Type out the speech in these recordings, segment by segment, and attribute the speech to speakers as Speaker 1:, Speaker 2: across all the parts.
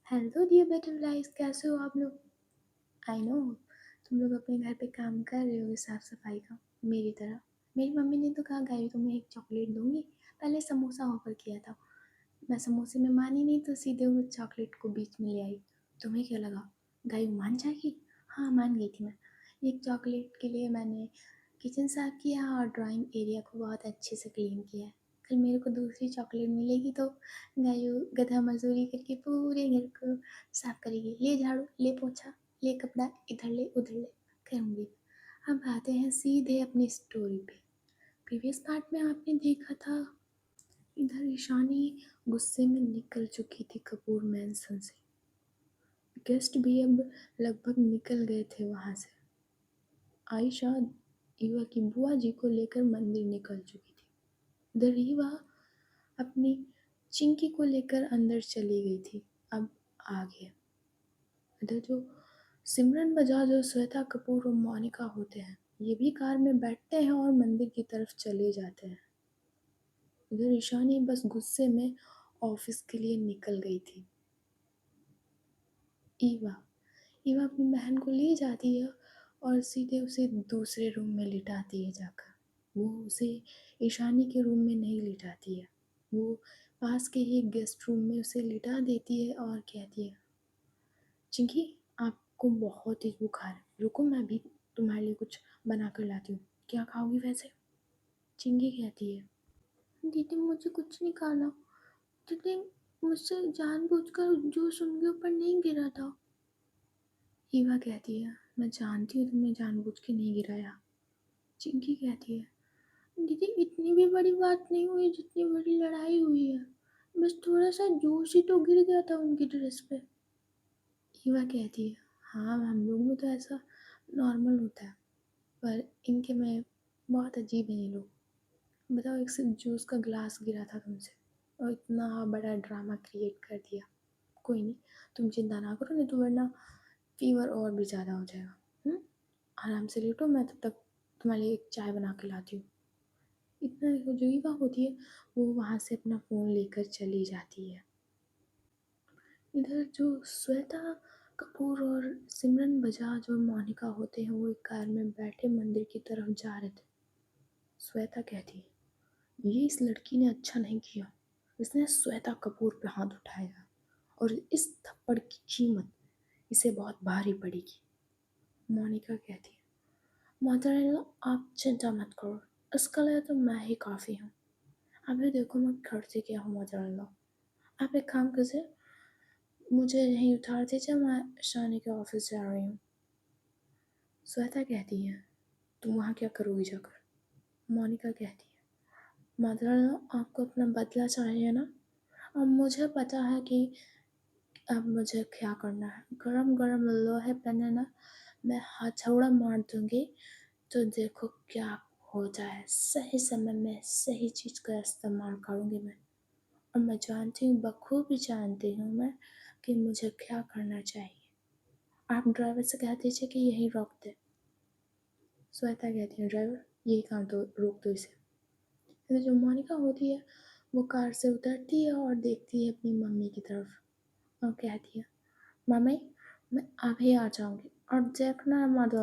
Speaker 1: Hello dear butterflies, कैसे हो आप लोग। आई नो तुम लोग अपने घर पे काम कर रहे हो साफ सफाई का, मेरी तरह। मेरी मम्मी ने तो कहा गायू तुम्हें एक चॉकलेट दूंगी। पहले समोसा ऑफर किया था, मैं समोसे में मानी नहीं तो सीधे वो चॉकलेट को बीच में ले आई। तुम्हें क्या लगा गायू मान जाएगी? हाँ, मान गई थी मैं। एक चॉकलेट के लिए मैंने किचन साफ किया और ड्राइंग एरिया को बहुत अच्छे से क्लीन किया। कल मेरे को दूसरी चॉकलेट मिलेगी तो गायू गधा मजदूरी करके पूरे घर को साफ करेगी। ले झाड़ू, ले पोछा, ले कपड़ा, इधर ले उधर ले करूँगी। अब आते हैं सीधे अपनी स्टोरी पे। प्रीवियस पार्ट में आपने देखा था, इधर ईशानी गुस्से में निकल चुकी थी कपूर मैंसन से। गेस्ट भी अब लगभग निकल गए थे वहाँ से। आयशा ईवा की बुआ जी को लेकर मंदिर निकल चुकी थी। इधर ईवा अपनी चिंकी को लेकर अंदर चली गई थी। अब आगे इधर जो सिमरन बजाज और श्वेता कपूर और मोनिका होते हैं, ये भी कार में बैठते हैं और मंदिर की तरफ चले जाते हैं। इधर ईशानी बस गुस्से में ऑफिस के लिए निकल गई थी। ईवा ईवा अपनी बहन को ले जाती है और सीधे उसे दूसरे रूम में लिटाती है जाकर। वो उसे ईशानी के रूम में नहीं लिटाती है, वो पास के ही गेस्ट रूम में उसे लिटा देती है और कहती है, चिंकी आपको बहुत तेज बुखार है, रुको मैं भी तुम्हारे लिए कुछ बना कर लाती हूँ। क्या खाओगी वैसे? चिंकी कहती है, दीदी मुझे कुछ नहीं खाना। दीदी मुझसे जानबूझकर जूस उनके ऊपर नहीं गिरा था। ईवा कहती है, मैं जानती हूँ तुमने जानबूझ के नहीं गिराया। चिंकी कहती है, दीदी इतनी भी बड़ी बात नहीं हुई जितनी बड़ी लड़ाई हुई है, बस थोड़ा सा जूस ही तो गिर गया था उनकी ड्रेस पे। ईवा कहती है, हाँ हम लोग में तो ऐसा नॉर्मल होता है, पर इनके में बहुत अजीब है ये लोग। बताओ, एक सिर्फ जूस का ग्लास गिरा था तुमसे और इतना बड़ा ड्रामा क्रिएट कर दिया। कोई नहीं, तुम चिंता ना करो, नहीं तो वरना फीवर और भी ज़्यादा हो जाएगा। आराम से लेटो, मैं तब तक तुम्हारे लिए एक चाय बना के लाती हूँ। इतना जो ईवा होती है वो वहाँ से अपना फ़ोन लेकर चली जाती है। इधर जो श्वेता कपूर और सिमरन बजाज और मोनिका होते हैं, वो एक कार में बैठे मंदिर की तरफ जा रहे थे। श्वेता कहती है, ये इस लड़की ने अच्छा नहीं किया, इसने श्वेता कपूर पे हाथ उठाया और इस थप्पड़ की कीमत इसे बहुत भारी पड़ेगी। मोनिका कहती है, मोज़रेला आप चिंता मत करो, इसके लिए तो मैं ही काफ़ी हूँ। अभी देखो मैं करती क्या हूँ मोज़रेला। आप एक काम कीजिए, मुझे यहीं उतार दीजिए, मैं शानी के ऑफिस जा रही हूँ। श्वेता कहती है, तुम वहाँ क्या करोगी जाकर? मोनिका कहती है, मदर आपको अपना बदला चाहिए ना, और मुझे पता है कि अब मुझे क्या करना है। गरम गरम लोहे पे ना मैं हथौड़ा मार दूंगी, तो देखो क्या होता है। सही समय में सही चीज़ का इस्तेमाल करूँगी मैं, और मैं जानती हूँ, बखूबी जानती हूँ मैं कि मुझे क्या करना चाहिए। आप ड्राइवर से कह दीजिए कि यहीं रोक दे। श्वेता कहती है, ड्राइवर यही काम तो, रोक दो इसे। फिर जो मोनिका होती है वो कार से उतरती है और देखती है अपनी मम्मी की तरफ और कहती है, मम्मी मैं अभी आ जाऊंगी और देखना मत,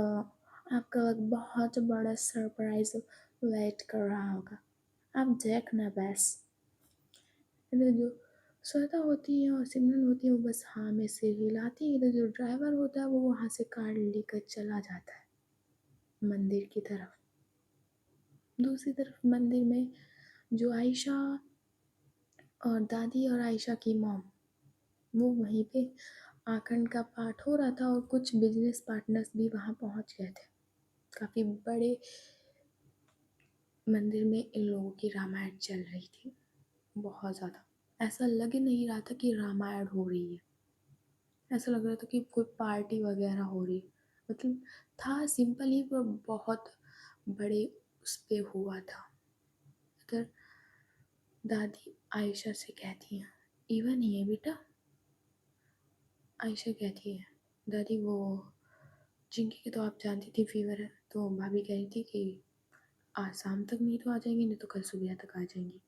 Speaker 1: आपका एक बहुत बड़ा सरप्राइज वेट कर रहा होगा, आप देखना बस। इधर जो श्वेता होती है और सिमरन होती है वो बस हाँ में सिर हिलाती है। इधर जो ड्राइवर होता है वो वहाँ से कार लेकर चला जाता है मंदिर की तरफ। दूसरी तरफ मंदिर में जो आयशा और दादी और आयशा की मॉम, वो वहीं पे आखंड का पाठ हो रहा था और कुछ बिजनेस पार्टनर्स भी वहाँ पहुँच गए थे। काफ़ी बड़े मंदिर में इन लोगों की रामायण चल रही थी, बहुत ज़्यादा। ऐसा लग ही नहीं रहा था कि रामायण हो रही है, ऐसा लग रहा था कि कोई पार्टी वगैरह हो रही है। मतलब था सिंपल ही, पर बहुत बड़े उस पे हुआ था। इधर दादी आयशा से कहती हैं, ईवा नहीं है बेटा? आयशा कहती है, दादी वो चिंकी की तो आप जानती थी फीवर है, तो भाभी कह रही थी कि आज शाम तक नहीं तो आ जाएंगी, नहीं तो कल सुबह तक आ जाएंगी।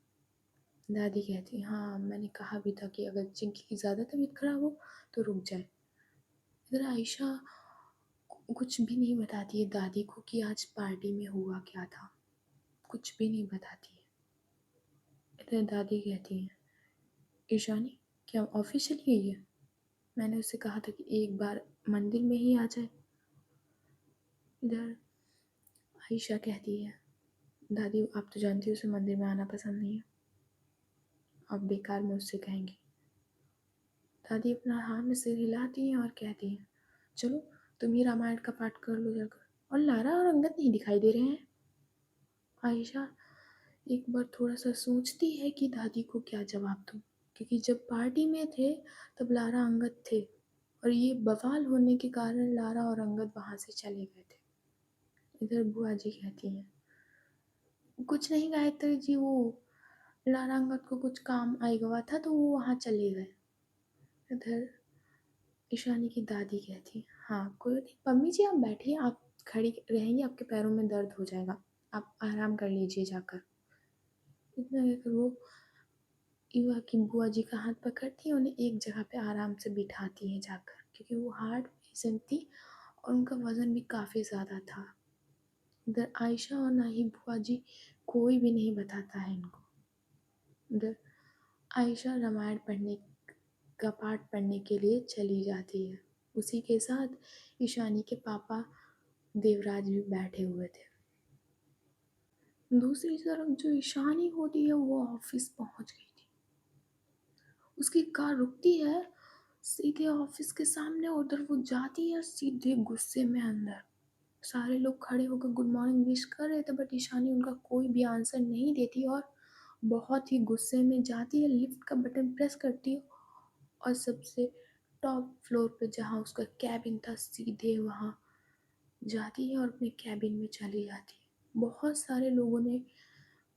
Speaker 1: दादी कहती है, हाँ मैंने कहा भी था कि अगर चिंकी की ज़्यादा तबीयत खराब हो तो रुक जाए। इधर आयशा कुछ भी नहीं बताती है दादी को कि आज पार्टी में हुआ क्या था, कुछ भी नहीं बताती है। इधर दादी कहती है, ईशानी क्या ऑफिस चली गई है? मैंने उससे कहा था कि एक बार मंदिर में ही आ जाए। इधर आयशा कहती है, दादी आप तो जानती हो उसे मंदिर में आना पसंद नहीं है, आप बेकार में उससे कहेंगी। दादी अपना हाथ में सिर हिलाती हैं और कहती हैं, चलो तुम ही रामायण का पाठ कर लो जाकर, और लारा और अंगद नहीं दिखाई दे रहे हैं। आयशा एक बार थोड़ा सा सोचती है कि दादी को क्या जवाब दूँ, क्योंकि जब पार्टी में थे तब लारा अंगद थे और ये बवाल होने के कारण लारा और अंगद वहाँ से चले गए थे। इधर बुआ जी कहती हैं, कुछ नहीं गायत्री जी, वो लारा अंगद को कुछ काम आई हुआ था तो वो वहाँ चले गए। इधर ईशानी की दादी कहती है, हाँ कोई नहीं मम्मी जी आप बैठिए, आप खड़ी रहेंगी आपके पैरों में दर्द हो जाएगा, आप आराम कर लीजिए जाकर। इतना कहकर वो युवा की बुआ जी का हाथ पकड़ती है, उन्हें एक जगह पे आराम से बिठाती है जाकर, क्योंकि वो हार्ट पेशेंट थी और उनका वज़न भी काफ़ी ज़्यादा था। इधर आयशा और ना ही बुआ जी कोई भी नहीं बताता है इनको। इधर आयशा रामायण पढ़ने का पाठ पढ़ने के लिए चली जाती है। उसी के साथ ईशानी के पापा देवराज भी बैठे हुए थे। दूसरी तरफ जो ईशानी होती है वो ऑफिस पहुंच गई थी। उसकी कार रुकती है सीधे ऑफिस के सामने, उधर वो जाती है सीधे गुस्से में अंदर। सारे लोग खड़े होकर गुड मॉर्निंग विश कर रहे थे बट ईशानी उनका कोई भी आंसर नहीं देती और बहुत ही गुस्से में जाती है, लिफ्ट का बटन प्रेस करती है और सबसे टॉप फ्लोर पे जहाँ उसका कैबिन था सीधे वहाँ जाती है और अपने कैबिन में चली जाती है। बहुत सारे लोगों ने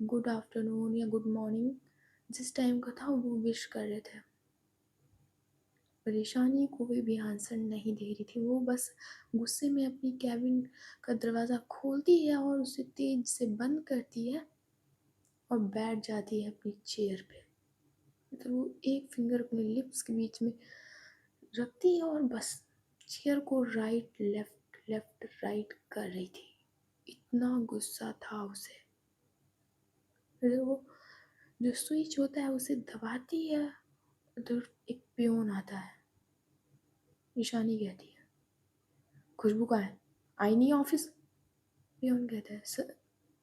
Speaker 1: गुड आफ्टरनून या गुड मॉर्निंग जिस टाइम का था वो विश कर रहे थे। परेशानी कोई भी आंसर नहीं दे रही थी, वो बस गुस्से में अपनी कैबिन का दरवाज़ा खोलती है और उसे तेज से बंद करती है और बैठ जाती है अपनी चेयर पे। तो वो एक फिंगर अपने लिप्स के बीच में रखती है और बस चेयर को राइट लेफ्ट लेफ्ट राइट कर रही थी। इतना गुस्सा था उसे। फिर वो जो स्विच होता है उसे दबाती है, उधर एक पियोन आता है। ईशानी कहती है, खुशबू कहाँ है, आई नहीं ऑफिस? पियोन कहता है, सर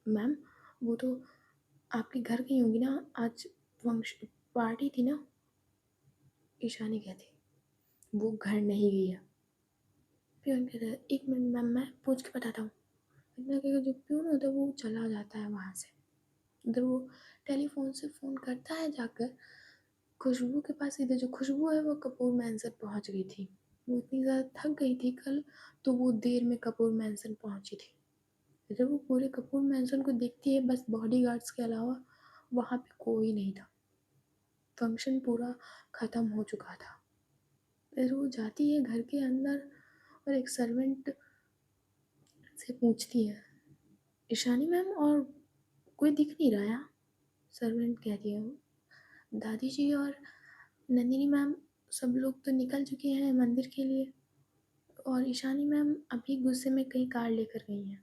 Speaker 1: मैम वो तो आपके घर गई होंगी ना, आज फंक्शन पार्टी थी ना। ईशानी कहती है, वो घर नहीं गई है। पियोन कहता है, एक मिनट मैम मैं पूछ के बताता हूँ। इतना कहकर जो पियोन होता है वो चला जाता है वहाँ से। इधर वो टेलीफोन से फ़ोन करता है जाकर खुशबू के पास। इधर जो खुशबू है वो कपूर मैंसन पहुँच गई थी। वो इतनी ज़्यादा थक गई थी कल, तो वो देर में कपूर मैंसन पहुँची थी। जब वो पूरे कपूर मैंसन को देखती है बस बॉडीगार्ड्स के अलावा वहाँ पे कोई नहीं था, फंक्शन पूरा ख़त्म हो चुका था। फिर वो जाती है घर के अंदर और एक सर्वेंट से पूछती है, ईशानी मैम और कोई दिख नहीं रहा है? सर्वेंट कहती है, दादी जी और नंदिनी मैम सब लोग तो निकल चुके हैं मंदिर के लिए और ईशानी मैम अभी गुस्से में कहीं कार लेकर गई हैं।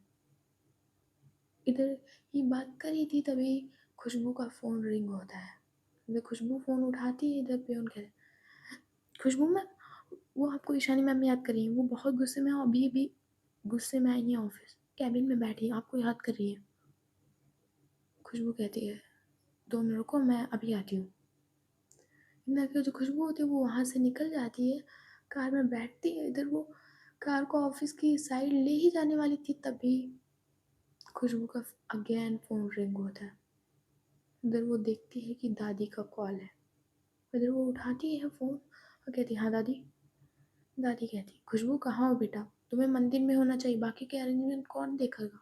Speaker 1: इधर ये बात कर रही थी तभी खुशबू का फ़ोन रिंग होता है। इधर खुशबू फ़ोन उठाती है, इधर पियोन कहता है, खुशबू मैम वो आपको ईशानी मैम याद कर रही हैं, वो बहुत गुस्से में है, अभी अभी गुस्से में आई हैं ऑफिस, कैबिन में बैठी आपको याद कर रही है। खुशबू कहती है, 2 मिनट रुको मैं अभी आती हूँ। इतना कि जो खुशबू होती है वो वहाँ से निकल जाती है, कार में बैठती है। इधर वो कार को ऑफिस की साइड ले ही जाने वाली थी तभी खुशबू का अगेन फ़ोन रिंग होता है। इधर वो देखती है कि दादी का कॉल है। इधर वो उठाती है फ़ोन और कहती है, हाँ दादी। दादी कहती, खुशबू कहाँ हो बेटा, तुम्हें मंदिर में होना चाहिए, बाकी के अरेंजमेंट कौन देखेगा?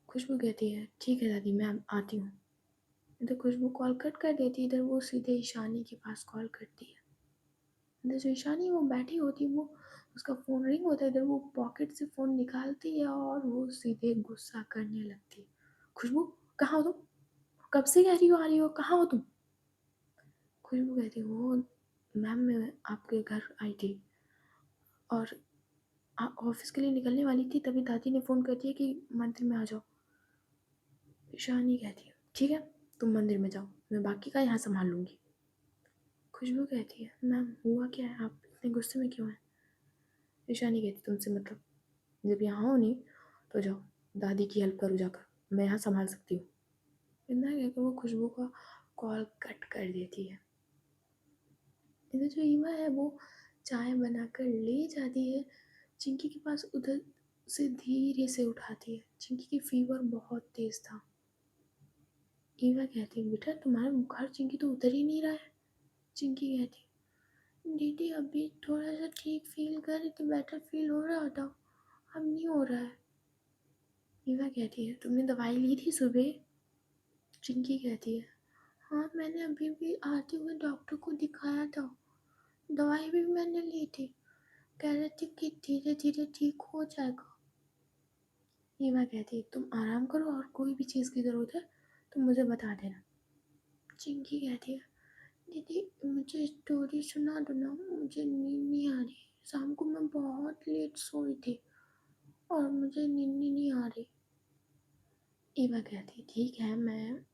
Speaker 1: खुशबू कहती है, ठीक है दादी मैं आती हूँ। इधर खुशबू कॉल कट कर देती है, इधर वो सीधे ईशानी के पास कॉल करती है। इधर जो ईशानी वो बैठी होती है वो उसका फ़ोन रिंग होता है, इधर वो पॉकेट से फ़ोन निकालती है और वो सीधे गुस्सा करने लगती है, खुशबू कहाँ हो तुम, कब से कह रही हो आ रही हो, कहाँ हो तुम? खुशबू कहती है, वो मैम मैं आपके घर आई थी और ऑफिस के लिए निकलने वाली थी, तभी दादी ने फ़ोन कर दिया कि मंदिर में आ जाओ। ईशानी कहती है, ठीक है तुम मंदिर में जाओ, मैं बाकी का यहाँ संभाल लूँगी। खुशबू कहती है, मैम हुआ क्या है, आप इतने गुस्से में क्यों हैं? ईशानी कहती, तुमसे मतलब, जब यहाँ हो नहीं तो जाओ दादी की हेल्प करो जाकर, मैं यहाँ संभाल सकती हूँ। इतना कहकर वो खुशबू का कॉल कट कर देती है। इधर जो ईवा है वो चाय बनाकर ले जाती है, चिंकी के पास उधर से धीरे से उठाती है। चिंकी की फीवर बहुत तेज था। ईवा कहती है, बेटा तुम्हारा बुखार चिंकी तो उतर ही नहीं रहा है। चिंकी कहती है, दीदी अभी थोड़ा सा ठीक फील कर रही थी, बेटर फील हो रहा था, अब नहीं हो रहा है। ईवा कहती है, तुमने दवाई ली थी सुबह? चिंकी कहती है, हाँ मैंने अभी भी आते हुए डॉक्टर को दिखाया था, दवाई भी मैंने ली थी, कह रहे थे कि धीरे धीरे ठीक हो जाएगा। ईवा कहती है, तुम आराम करो और कोई भी चीज़ की ज़रूरत है तो मुझे बता देना। चिंकी कहती है, दीदी मुझे स्टोरी सुना दो ना, मुझे नींद नहीं आ रही, शाम को मैं बहुत लेट सोई थी और मुझे नींद नहीं आ रही। ईवा कहती है, ठीक है मैं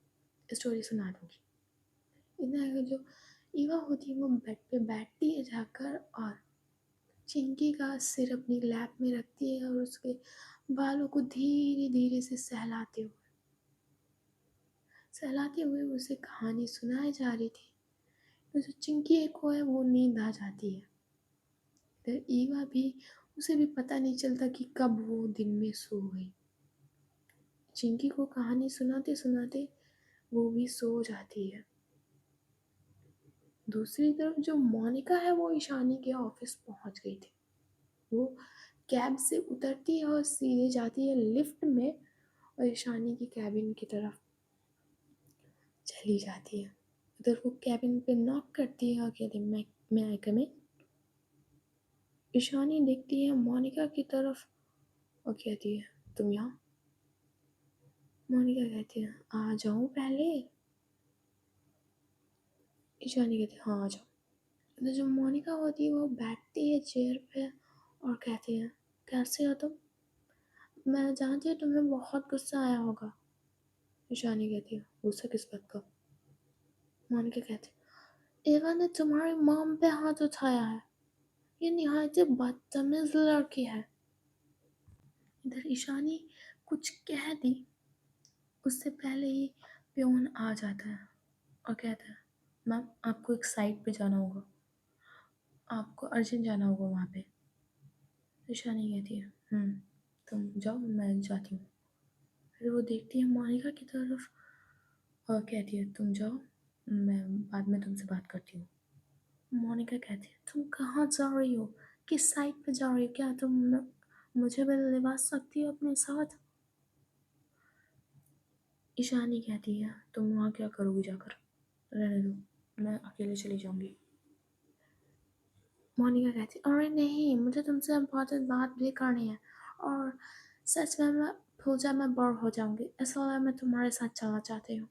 Speaker 1: स्टोरी सुना दूँगी। इतना है कि जो ईवा होती है वो बेड पे बैठती है जाकर और चिंकी का सिर अपनी लैप में रखती है और उसके बालों को धीरे धीरे से सहलाते हुए उसे कहानी सुनाई जा रही थी। तो जो चिंकी को है वो नींद आ जाती है। इधर ईवा भी, उसे भी पता नहीं चलता कि कब वो दिन में सो गई। चिंकी को कहानी सुनाते सुनाते वो भी सो जाती है। दूसरी तरफ जो मोनिका है वो ईशानी के ऑफिस पहुंच गई थी। वो कैब से उतरती है और सीधे जाती है लिफ्ट में और ईशानी की कैबिन की तरफ चली जाती है। उधर वो कैबिन पे नॉक करती है और कहती है, मैं आई कम इन? ईशानी देखती है मोनिका की तरफ और कहती है, तुम यहाँ? मोनिका कहती है, आ जाऊँ पहले? ईशानी कहती है, हाँ आ जाओ। तो जो मोनिका होती है वो बैठती है चेयर पे और कहती है, कैसे हो तुम? मैं जानती हूँ तुम्हें बहुत गुस्सा आया होगा। ईशानी कहती है, गुस्सा किस बात का? मोनिका कहती है, एवा ने तुम्हारी मॉम पे हाथ उठाया है, ये निहायत ही बदतमीज लड़की है। इधर ईशानी कुछ कह दी उससे पहले ही प्योन आ जाता है और कहता है, मैम आपको एक साइट पे जाना होगा, आपको अर्जेंट जाना होगा वहाँ पे। ईशानी कहती है, तुम जाओ मैं जाती हूँ। फिर वो देखती है मोनिका की तरफ और कहती है, तुम जाओ मैं बाद में तुमसे बात करती हूँ। मोनिका कहती है, तुम कहाँ जा रही हो, किस साइट पे जा रही हो, क्या तुम मुझे भी लिवा सकती हो अपने साथ? ईशानी कहती है, तुम वहाँ क्या करोगी जाकर, रहने दो मैं अकेले चली जाऊँगी। मोनिका कहती, अरे नहीं मुझे तुमसे इम्पोर्टेंट बात भी करनी है और सच में मैं पूजा में बोर हो जाऊंगी, इसलिए मैं तुम्हारे साथ चलना चाहती हूँ।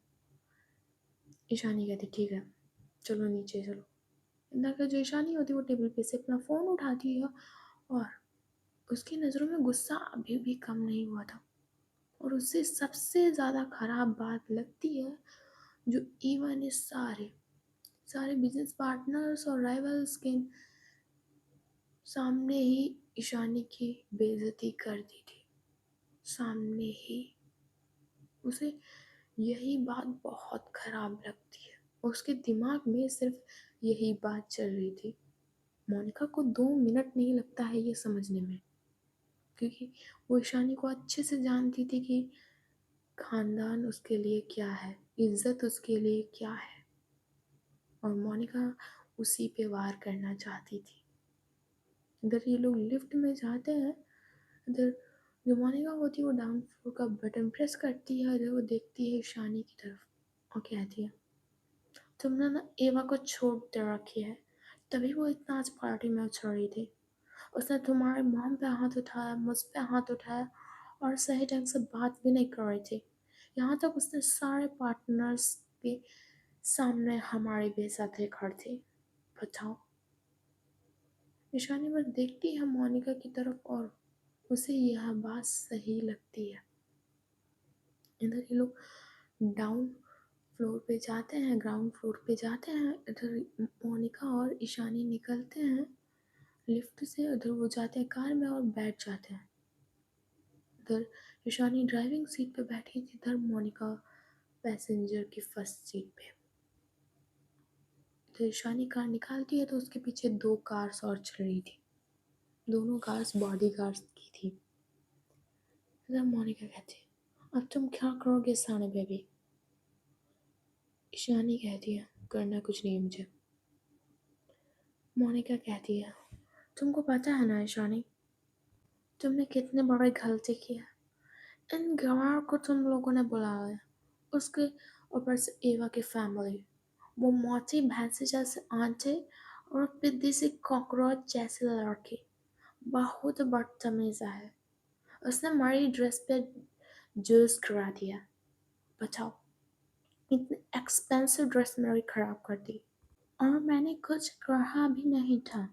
Speaker 1: ईशानी कहती, ठीक है चलो नीचे चलो। इतना कर जो ईशानी होती है वो टेबल पे से अपना फ़ोन उठाती है और उसकी नज़रों में गुस्सा अभी भी कम नहीं हुआ था। और उससे सबसे ज़्यादा ख़राब बात लगती है जो ईवा ने सारे सारे बिजनेस पार्टनर्स और राइवल्स के सामने ही ईशानी की बेइज्जती कर दी थी। सामने ही उसे यही बात बहुत खराब लगती है। उसके दिमाग में सिर्फ यही बात चल रही थी। मोनिका को 2 मिनट नहीं लगता है ये समझने में, क्योंकि वो ईशानी को अच्छे से जानती थी कि खानदान उसके लिए क्या है, इज्जत उसके लिए क्या है, और मोनिका उसी पे वार करना चाहती थी। इधर ये लोग लिफ्ट में जाते हैं। इधर जो मोनिका होती है वो डाउन फ्लोर का बटन प्रेस करती है। इधर वो देखती है ईशानी की तरफ और कहती है, तुमने ना एवा को छोड़ दे रखी है, तभी वो इतना आज पार्टी में उछल रही थी। उसने तुम्हारे मॉम पे हाथ उठाया, मुझ पे हाथ उठाया और सही ढंग से बात भी नहीं कर रही थी। यहाँ तक उसने सारे पार्टनर्स के सामने हमारी बेइज्जती कर दी। बताओ। ईशानी बस देखती है मोनिका की तरफ और उसे यह बात सही लगती है। इधर ये लोग डाउन फ्लोर पे जाते हैं, ग्राउंड फ्लोर पे जाते हैं। इधर मोनिका और ईशानी निकलते हैं लिफ्ट से। उधर वो जाते हैं कार में और बैठ जाते हैं। इधर ईशानी ड्राइविंग सीट पे बैठी थी, इधर मोनिका पैसेंजर की फर्स्ट सीट पे। तो ईशानी कार निकालती है तो उसके पीछे 2 कार्स और चल रही थी। दोनों कार्स बॉडी गार्ड्स की थी। इधर मोनिका कहती है, अब तुम क्या करोगे साने बेबी? ईशानी कहती है, करना कुछ नहीं मुझे। मोनिका कहती है, तुमको पता है ना ईशानी, तुमने कितने बड़े गलती की है। इन गवार को तुम लोगों ने बुलाया, उसके ऊपर से एवा की फैमिली, वो मोटी भैंसी जैसे आंटे और पिद्दी सी कॉकरोच जैसे लड़की, बहुत बदतमीज है। उसने हमारी ड्रेस पे जूस करा दिया। बताओ, इतनी एक्सपेंसिव ड्रेस मेरी खराब कर दी। और मैंने कुछ कहा भी नहीं था,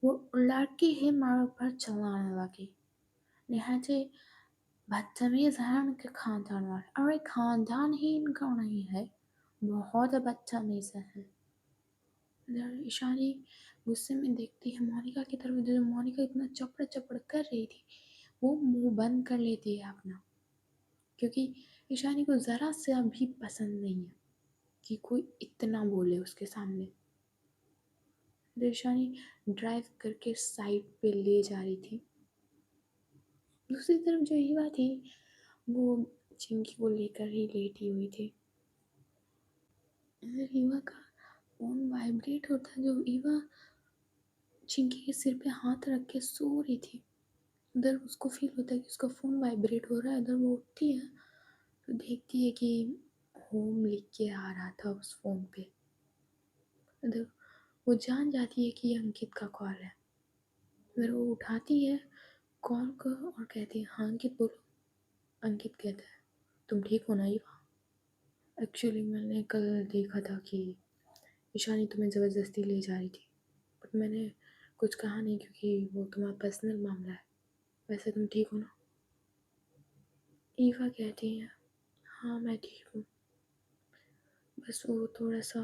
Speaker 1: वो लड़की ही हमारे ऊपर चलाने लगी। निहायत बदतमीज है उनके खानदान वाले। अरे खानदान ही इनका नहीं है, बहुत बदतमीज है। इधर ईशानी गुस्से में देखती है मोनिका की तरफ। जो मोनिका इतना चपड़ चपड़ कर रही थी, वो मुंह बंद कर लेती है अपना, क्योंकि ईशानी को ज़रा सा भी पसंद नहीं है कि कोई इतना बोले उसके सामने। इधर ईशानी ड्राइव करके साइड पे ले जा रही थी। दूसरी तरफ जो ईवा थी, वो चिंकी को लेकर ही लेटी हुई थी। इधर ईवा का फोन वाइब्रेट होता, जो ईवा चिंकी के सिर पे हाथ रख के सो रही थी। उधर उसको फील होता है कि उसका फ़ोन वाइब्रेट हो रहा है। इधर वो उठती है तो देखती है कि होम लिख के आ रहा था उस फ़ोन पे। इधर वो जान जाती है कि ये अंकित का कॉल है। फिर वो उठाती है कॉल को और कहती है, हाँ अंकित बोलो। अंकित कहता है, तुम ठीक हो ना ईवा? एक्चुअली मैंने कल देखा था कि ईशानी तुम्हें ज़बरदस्ती ले जा रही थी, बट मैंने कुछ कहा नहीं क्योंकि वो तुम्हारा पर्सनल मामला है। वैसे तुम ठीक हो ना? ईवा कहती है, हाँ मैं ठीक हूँ, बस वो थोड़ा सा।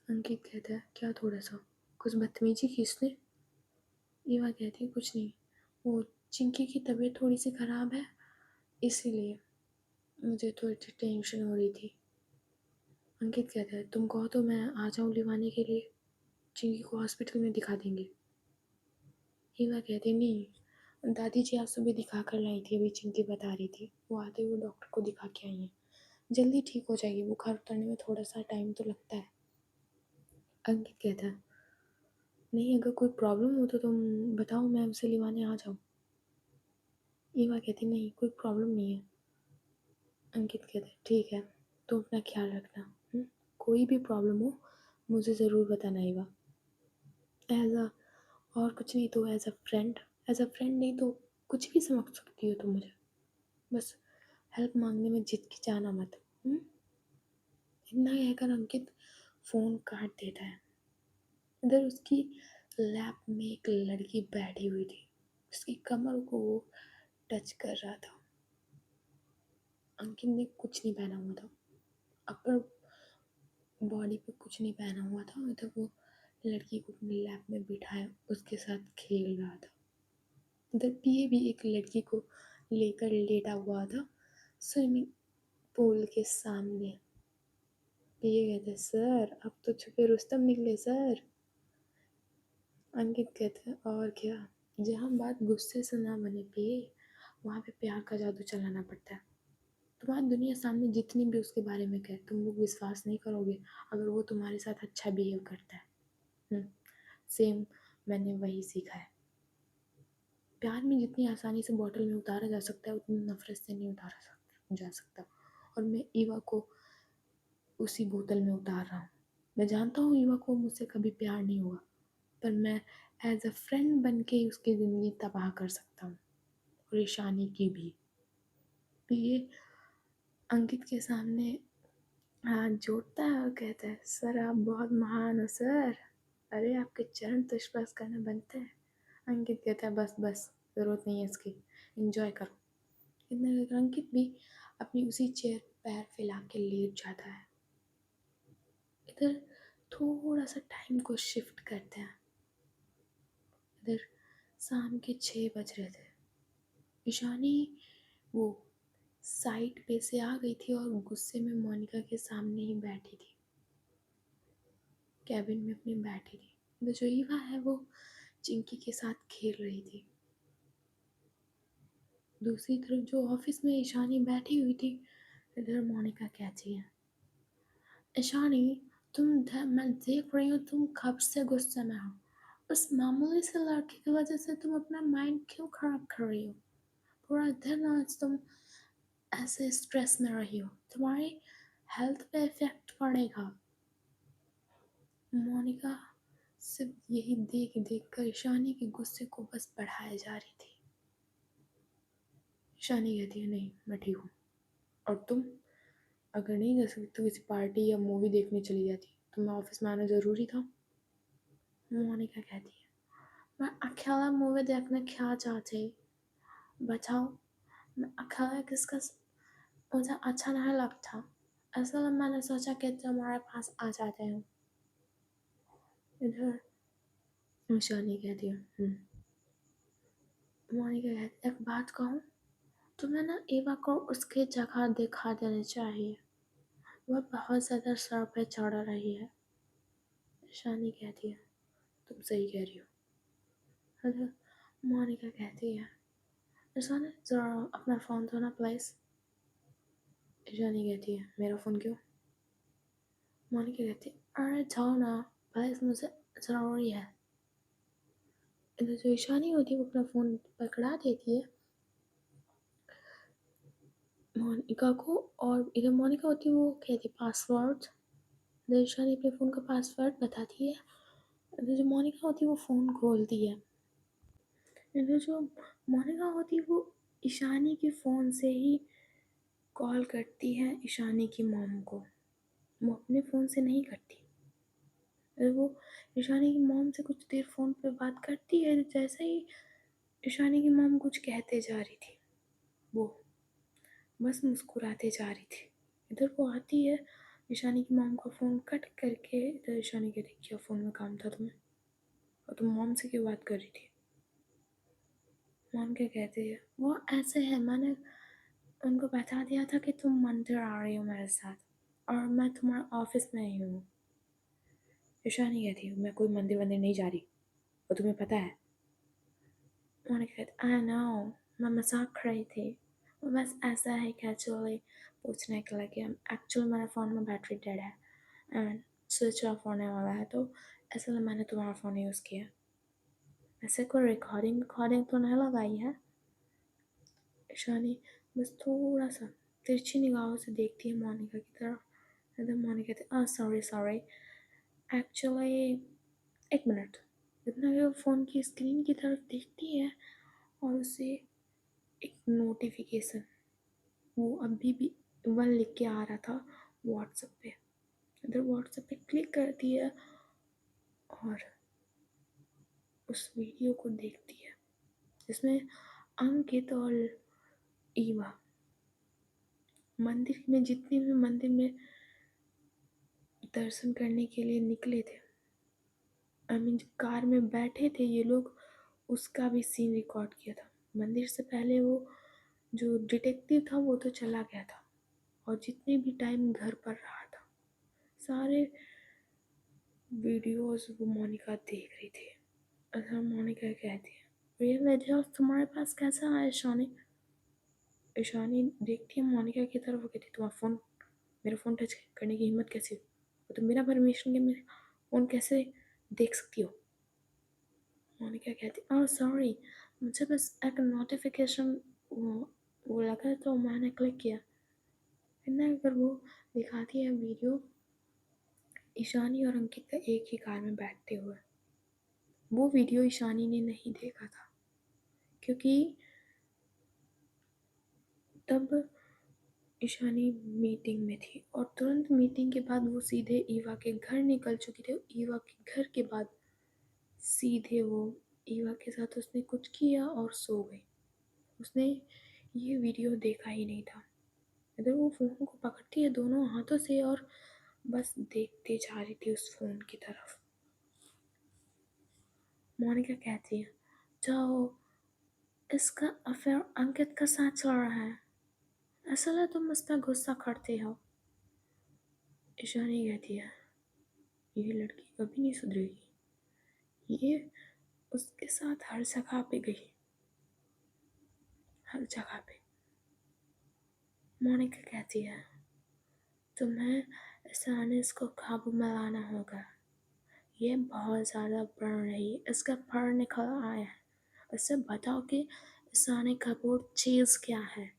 Speaker 1: अंकित कहता है, क्या थोड़ा सा? कुछ बदतमीजी की इसने? ईवा कहती है, कुछ नहीं, वो चिंकी की तबीयत थोड़ी सी ख़राब है, इसीलिए मुझे थोड़ी सी टेंशन हो रही थी। अंकित कहता है, तुम कहो तो मैं आ जाऊँ लिवाने के लिए, चिंकी को हॉस्पिटल में दिखा देंगे। ईवा कहती, नहीं दादी जी आज सुबह दिखा कर लाई थी, अभी चिंकी बता रही थी, वो आते हुए डॉक्टर को दिखा के आई हैं, जल्दी ठीक हो जाएगी। बुखार उतरने में थोड़ा सा टाइम तो लगता है। अंकित कहता है, नहीं अगर कोई प्रॉब्लम हो तो तुम बताओ, मैं उसे लिवाने आ जाऊँ। ईवा कहती, नहीं कोई प्रॉब्लम नहीं है। अंकित कहता है, ठीक है, तो अपना ख्याल रखना। कोई भी प्रॉब्लम हो मुझे ज़रूर बताना ईवा। एज अ, और कुछ नहीं तो as a friend, as a friend नहीं तो कुछ भी समझ सकती हो तुम मुझे, बस हेल्प मांगने में झिझकिचाना मत। इतना कहकर अंकित फ़ोन काट देता है। इधर उसकी लैप में एक लड़की बैठी हुई थी, उसकी कमर को वो टच कर रहा था। अंकित ने कुछ नहीं पहना हुआ था, अपर बॉडी पे कुछ नहीं पहना हुआ था। इधर वो लड़की को अपने लैप में बिठाया, उसके साथ खेल रहा था। इधर पीए भी एक लड़की को लेकर लेटा हुआ था स्विमिंग पूल के सामने। पीए कहते, सर अब तो छुपे रुस्तम निकले सर। अंकित कहते हैं, और क्या, जहाँ बात गुस्से से ना बने पिए, वहाँ पे प्यार का जादू चलाना पड़ता है। तुम्हारी दुनिया सामने जितनी भी उसके बारे में कहे, तुम लोग विश्वास नहीं करोगे अगर वो तुम्हारे साथ अच्छा बिहेव करता है। सेम मैंने वही सीखा है। प्यार में जितनी आसानी से बॉटल में उतारा जा सकता है, उतनी नफरत से नहीं उतारा जा सकता। और मैं ईवा को उसी बोतल में उतार रहा हूँ। मैं जानता हूँ ईवा को मुझसे कभी प्यार नहीं हुआ, पर मैं एज अ फ्रेंड बन के उसकी ज़िंदगी तबाह कर सकता हूँ, और ईशानी की भी। तो ये अंकित के सामने हाथ जोड़ता है और कहता है, सर आप बहुत महान हो सर, अरे आपके चरण तो स्पर्श करने बनते हैं। अंकित कहता है, बस बस, ज़रूरत नहीं है इसकी, एंजॉय करो। इतना कहकर अंकित भी अपनी उसी चेयर पर पैर फैला के लेट जाता है। इधर थोड़ा सा टाइम को शिफ्ट करते हैं। इधर शाम के 6 बज रहे थे। ईशानी वो साइट पे से आ गई थी और गुस्से में मोनिका के सामने ही बैठी थी, कैबिन में अपनी बैठी थी। तो जो ईवा है वो चिंकी के साथ खेल रही थी। दूसरी तरफ जो ऑफिस में ईशानी बैठी हुई थी, इधर मोनिका कहती है, ईशानी मैं देख रही हूँ तुम कब से गुस्से में हो। उस मामूली से लड़के की वजह से तुम अपना माइंड क्यों खराब कर रही हो। पूरा दिन आज तुम ऐसे स्ट्रेस में रही हो, तुम्हारी हेल्थ पे इफेक्ट पड़ेगा। मोनिका सिर्फ यही देख देख कर ईशानी के गुस्से को बस बढ़ाए जा रही थी। ईशानी कहती है, नहीं मैं ठीक हूँ, और तुम अगर नहीं कर सकती तो किसी पार्टी या मूवी देखने चली जाती, तुम्हें ऑफिस में आना ज़रूरी था। मोनिका कहती है, मैं अकेला मूवी देखने क्या चाहती, बताओ। मैं अकेला किसका मुझे अच्छा नहीं लगता, इसलिए मैंने सोचा कि तुम्हारे पास आ जाते हूँ। इधर ईशानी कहती है, मोनिका कहती, एक बात कहूँ, तुम्हें ना एवा को उसकी जगह दिखा देनी चाहिए, वह बहुत ज़्यादा सर पे चढ़ रही है। ईशानी कहती है, तुम सही कह रही हो। इधर मोनिका कहती है, ईशानी ज़रा अपना फ़ोन दो ना प्लीज़। ईशानी कहती है, मेरा फ़ोन क्यों। मोनिका कहती है, अरे जाओ ना प्लीज़, मुझे ज़रूरी है। इधर जो ईशानी होती है वो अपना फ़ोन पकड़ा देती है मोनिका को, और इधर मोनिका होती है वो कहती है पासवर्ड। इधर ईशानी अपने फ़ोन का पासवर्ड बताती है। इधर जो मोनिका होती है वो फ़ोन खोलती है। इधर जो मोनिका होती है वो ईशानी के फ़ोन से ही कॉल करती है ईशानी की मॉम को, वो अपने फ़ोन से नहीं करती। वो ईशानी की मॉम से कुछ देर फ़ोन पे बात करती है। जैसे ही ईशानी की मॉम कुछ कहते जा रही थी, वो बस मुस्कुराते जा रही थी। इधर वो आती है, ईशानी की मॉम का फ़ोन कट करके इधर ईशानी कहती, क्या फ़ोन में काम था तुम्हें, और तुम मॉम से क्यों बात कर रही थी। मॉम क्या कहती है, वो ऐसे है, मैंने उनको बता दिया था कि तुम मंदिर आ रही हो मेरे साथ, और मैं तुम्हारे ऑफिस में ही हूँ। ईशानी कहती है, मैं कोई मंदिर वंदिर नहीं जा रही, और तुम्हें पता है। मोनिका कहती, आई नो, मैं मजाक कर रही थी, वो बस ऐसा है कैजुअली पूछने के लिए कि एक्चुअली मेरे फ़ोन में बैटरी डेड है एंड स्विच ऑफ होने वाला है, तो इसलिए मैंने तुम्हारा फ़ोन यूज़ किया। ऐसे कोई रिकॉर्डिंग तो नहीं लगाई है। ईशानी बस थोड़ा सा तिरछी निगाहों से देखती है मोनिका की तरफ। इधर मोनिका कहती, सॉरी एक्चुअली, एक मिनट। इतना कि वो फ़ोन की स्क्रीन की तरफ देखती है और उसे एक नोटिफिकेशन, वो अभी भी वन लिख के आ रहा था व्हाट्सएप पे। इधर व्हाट्सएप पे क्लिक करती है और उस वीडियो को देखती है जिसमें अंकित और ईवा मंदिर में, जितने भी मंदिर में दर्शन करने के लिए निकले थे, आई मीन कार में बैठे थे ये लोग, उसका भी सीन रिकॉर्ड किया था। मंदिर से पहले वो जो डिटेक्टिव था वो तो चला गया था, और जितने भी टाइम घर पर रहा था सारे वीडियोस वो मोनिका देख रही थी। अच्छा, मोनिका कहती है, ये वीडियोस तुम्हारे पास कैसा है ईशानी। ईशानी देखती है मोनिका की तरफ, वो कहती है, तुम्हारा फ़ोन, मेरा फ़ोन टच करने की हिम्मत कैसे हुई, वो तो बिना परमिशन के मेरे फ़ोन कैसे देख सकती हो। मोनिका कहती, सॉरी, मुझे बस एक नोटिफिकेशन वो लगा तो मैंने क्लिक किया। इतना अगर वो दिखाती है वीडियो ईशानी और अंकित का एक ही कार में बैठते हुए। वो वीडियो ईशानी ने नहीं देखा था, क्योंकि तब ईशानी मीटिंग में थी और तुरंत मीटिंग के बाद वो सीधे ईवा के घर निकल चुकी थी। ईवा के घर के बाद सीधे वो ईवा के साथ उसने कुछ किया और सो गई। उसने ये वीडियो देखा ही नहीं था। इधर वो फ़ोन को पकड़ती है दोनों हाथों से और बस देखते जा रही थी उस फ़ोन की तरफ। मोनिका कहती है, जाओ, इसका अफेयर अंकित के साथ चल रहा है, इसलिए तुम इस पर गुस्सा करती हो। ईशानी कहती है, ये लड़की कभी नहीं सुधरेगी, ये उसके साथ हर जगह पे गई, हर जगह पे। मोनिका कहती है, तुम्हें इस आनिस को काबू में लाना होगा, ये बहुत ज़्यादा बढ़ रही है, इसका फर निकल आया है, इससे बताओ कि ईशानी कपूर चीज़ क्या है।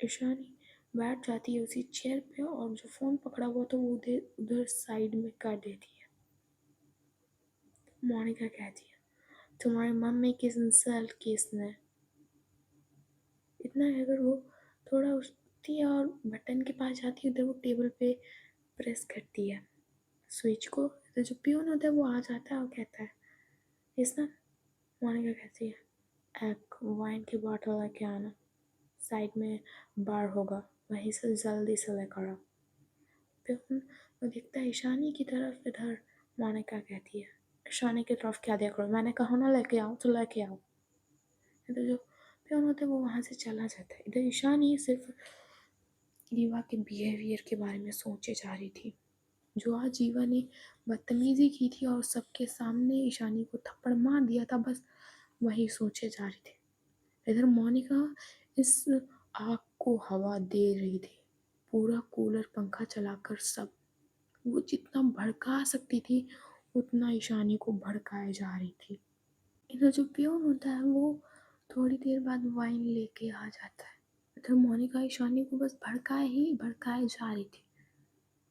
Speaker 1: ईशानी बैठ जाती है उसी चेयर पे और जो फ़ोन पकड़ा हुआ था वो उधर उधर साइड में कर देती है। मोनिका कहती है, तुम्हारी मम्मी की इंसल्ट की इसने। इतना अगर वो थोड़ा उठती है और बटन के पास जाती है, उधर वो टेबल पे प्रेस करती है स्विच को, तो जो पियोन होता है वो आ जाता है और कहता है, इसना। मोनिका कहती है, एक वाइन की बॉटल लेके आना, साइड में बार होगा, वहीं से जल्दी से लेकर आओ। पियोन वो दिखता है ईशानी की तरफ। इधर मोनिका कहती है, ईशानी की तरफ क्या देख रहे हो, मैंने कहा ना लेके आओ तो लेके आओ। इधर जो पियोन होता है वो वहाँ से चला जाता है। इधर ईशानी सिर्फ ईवा के बिहेवियर के बारे में सोचे जा रही थी। जो आज ईवा ने बदतमीजी की थी और सबके सामने ईशानी को थप्पड़ मार दिया था, बस वही सोचे जा रही थी। इधर मोनिका इस आग को हवा दे रही थी, पूरा कूलर पंखा चलाकर सब। वो जितना भड़का सकती थी उतना ईशानी को भड़काए जा रही थी। इधर जो पियोन होता है वो थोड़ी देर बाद वाइन लेके आ जाता है। इधर मोनिका ईशानी को बस भड़काए ही भड़काए जा रही थी।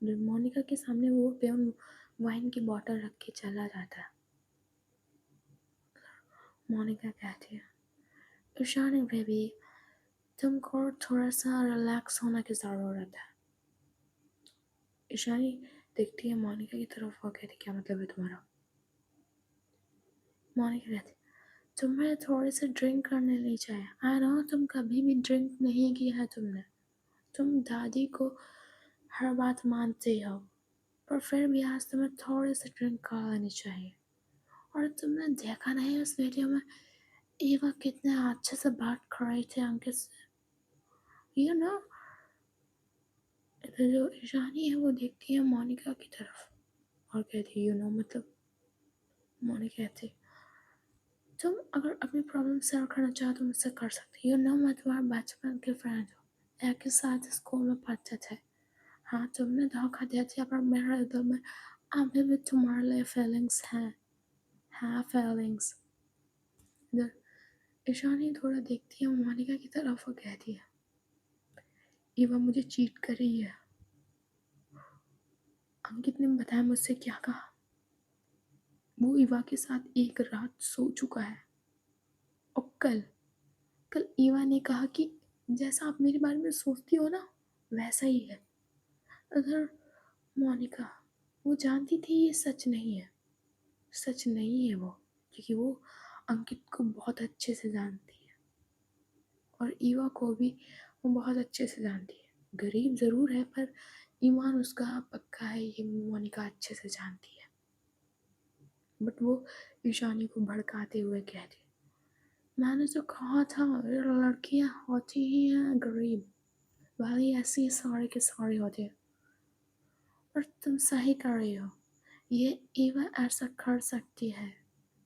Speaker 1: इधर मोनिका के सामने वो पियोन वाइन की बोतल रख के चला जाता है। मोनिका कहती है, ईशानी बेबी, तुमको थोड़ा सा रिलैक्स होने की ज़रूरत है। ईशानी देखती है मोनिका की तरफ और कहती, क्या मतलब है तुम्हारा। मोनिका कहती, तुम्हें थोड़ी सी ड्रिंक करने ले जाए। आई नो तुम कभी भी ड्रिंक नहीं किया है तुमने, तुम दादी को हर बात मानते हो, पर फिर भी आज तुम्हें थोड़ी सी ड्रिंक कर लेनी चाहिए। और तुमने देखा नहीं उस वीडियो में ईवा कितने अच्छे से बात कर रही थी अंकित से, यू नो। इधर जो ईशानी है वो देखती है मोनिका की तरफ और कहती है, यू नो मतलब। मोनिका कहती, तुम अगर अपनी प्रॉब्लम सॉल्व करना चाहो तो मुझसे कर सकती, यू नो मैं तुम्हारा बचपन के फ्रेंड हूँ, एक ही साथ स्कूल में पढ़ते थे। हाँ तुमने धोखा दिया था पर मेरे दिल में अभी भी तुम्हारे लिए फीलिंग्स हैं, हाँ फीलिंग्स। इधर ईशानी थोड़ा देखती है मोनिका की तरफ और कहती है, ईवा मुझे चीट कर रही है। अंकित ने बताया मुझसे क्या कहा, वो ईवा के साथ एक रात सो चुका है। और कल कल ईवा ने कहा कि जैसा आप मेरे बारे में सोचती हो ना वैसा ही है। अगर मोनिका वो जानती थी ये सच नहीं है, सच नहीं है वो, क्योंकि वो अंकित को बहुत अच्छे से जानती है और ईवा को भी वो बहुत अच्छे से जानती है। गरीब ज़रूर है पर ईमान उसका पक्का है, ये मोनिका अच्छे से जानती है। बट वो ईशानी को भड़काते हुए कहती, मैंने तो कहा था लड़कियां होती ही हैं गरीब, वाली ऐसी सारी के सारी होती है। और तुम सही कर रही हो, ये ईवा ऐसा कर सकती है,